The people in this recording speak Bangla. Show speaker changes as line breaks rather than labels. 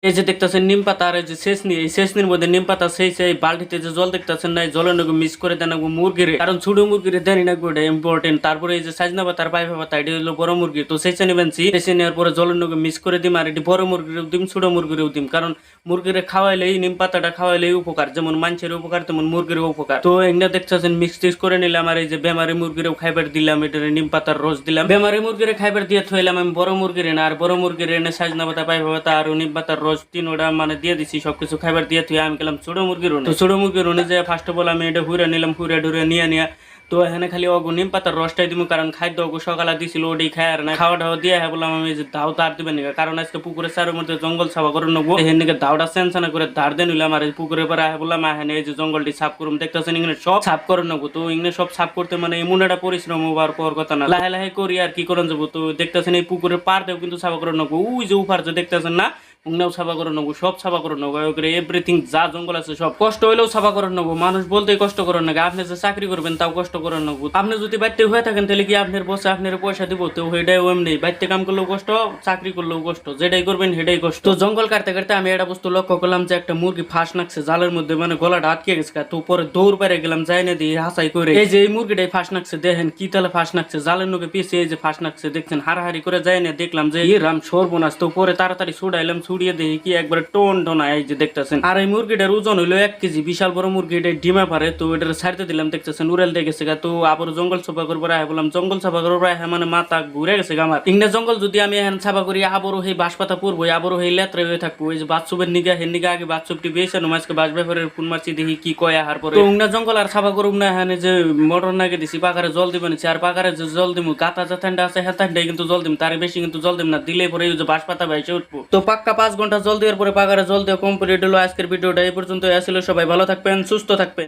এই যে দেখতেছেন নিম পাতা আর এই যে শেষনি, এই শেষনির মধ্যে নিম পাতা সেই বালতিতে যে জল দেখতেছেন না, এই জলের নাকি মিক্স করে দেন মুরগিরে, কারণ ছোট মুরগিরে দেনি না ওটা ইম্পর্টেন্ট। তারপরে এই যে সাজনা পাতা আর পাইপা পাতা এটা হলো বড় মুরগি, তো সেই চেনে বেনছি সেই নেওয়ার পরে জলের নাকি মিক্স করে দিম আর এটি বড় মুরগিরেও দিম ছোট মুরগিরেও দিম, কারণ মুরগিরে খাওয়াইলেই নিম পাতাটা খাওয়াইলেই উপকার, যেমন মানুষের উপকার তেমন মুরগিরও উপকার। তো এগুলা দেখতেছেন মিক্স টিক্স করে নিলাম আর এই যে বেমারি মুরগিরেও খাইবার দিলাম, এটারে নিম পাতার রস দিলাম। বেমারি মুরগিরে খাইবার দিয়ে থইলাম আমি বড় মুরগিরে না, আর বড় মুরগিরে এনে সাজনা পাতা পাইপা পাতা আর নিম পাতার রস তিনোটা মানে দিয়ে দিছি, সবকিছু খাইবার দিয়ে থুই আমি গেলাম ছোট মুরগির রনে। তো ছোট মুরগির রনে যে ফার্স্ট অফ অল আমি এটা হুইরা নিলাম, হুইরা ঢুরে নিয়ে তো এখানে খালি অগু নিম পাতার রসটাই দিব, কারণ খাদ্য অগু সকালে দিছিল ওটাই খায় আর না খাওয়া দাওয়া দিয়ে বললাম আমি যে দাও তার দিবেন না, কারণ আজকে পুকুরের চারের মধ্যে জঙ্গল সাফা করে নেবো, এখান থেকে দাওটা সেনসানা করে ধার দিয়ে নিলাম আর পুকুরের পরে বললাম এখানে এই যে জঙ্গলটি সাফ করুন, দেখতেছেন এখানে সব সাফ করে নেবো। তো এখানে সব সাফ করতে মানে এমন একটা পরিশ্রম হবার পর কথা না, লাহে লাহে করি আর কি করেন যাবো। তো দেখতেছেন এই পুকুরের পার দেও কিন্তু সাফা করে নেবো, ওই যে উপার যে দেখতেছেন না উংনাও সাফা করে নেবো, সব সাফা করে নেবো, এভরিথিং যা জঙ্গল আছে সব কষ্ট হইলেও সাফা করে নেবো। মানুষ বলতেই কষ্ট করেন নাকি, আপনি যে চাকরি করবেন তাও কষ্ট করে নেবো। আপনি যদি বাড়িতে হয়ে থাকেন তাহলে কি আপনার বসে আপনার পয়সা দিব, তো ওইটাই এমনি বাড়িতে কাম করলেও কষ্ট, চাকরি করলেও কষ্ট, যেটাই করবেন সেটাই কষ্ট। তো জঙ্গল কাটতে কাটতে আমি একটা বস্তু লক্ষ্য করলাম যে একটা মুরগি ফাঁস নাকছে জালের মধ্যে, মানে গলাটা আটকে গেছে। তো পরে দৌড় বেড়ে গেলাম, যাই না দিয়ে হাসাই করে এই যে এই মুরগিটাই ফাঁস নাকছে, দেখেন কি তাহলে ফাঁস নাকছে জালের নকে পিছিয়ে এই যে ফাঁস নাকছে দেখছেন, হারাহারি করে যাই না দেখলাম যে রাম সর্বনাশ। তো পরে তাড়াতাড়ি ছুড়াইলাম, ছুড়িয়ে দেখি কি একবারে টোন টোনা এই যে দেখতেছেন। আর এই মুরগিটার ওজন হইলো 1 কেজি, বিশাল বড় মুরগি, এটা ডিমা পারে। তো এটার ছাড়তে দিলাম, দেখতেছেন উড়াল দিয়ে গেছে। তো আবার জঙ্গল সাফা করবো বললাম, জঙ্গল সাফা করবো মানে মাথা ঘুরে গেছে আমার। ইংনা জঙ্গল যদি আমি এখন সাফা করি আবারও সেই বাঁশ পাতা পরবো, আবারও সেই লেত্রে হয়ে থাকবো। এই যে বাথসুপের নিগা হেন নিগা আগে বাথসুপটি বেছে আজকে বাস ব্যাপারের ফোন মারছি দেখি কি কয় আহার পরে। তো উংনা জঙ্গল আর সাফা করুম না, এখানে যে মোটর নাগে দিছি পাকারে জল দিব নিচ্ছি, আর পাকারে যে জল দিব কাতা যে ঠান্ডা আছে হ্যাঁ ঠান্ডাই কিন্তু জল দিম, তার বেশি কিন্তু জল দিম না, দিলে পরে এই যে বাঁশ পাতা ভাইসে উঠবো। তো পাক্কা 5 ঘন্টা জল দেওয়ার পরে পাকারে জল দেওয়া কমপ্লিট হলো। আজকের ভিডিওটা এই পর্যন্ত আসলে, সবাই ভালো থাকবেন, সুস্থ থাকবেন।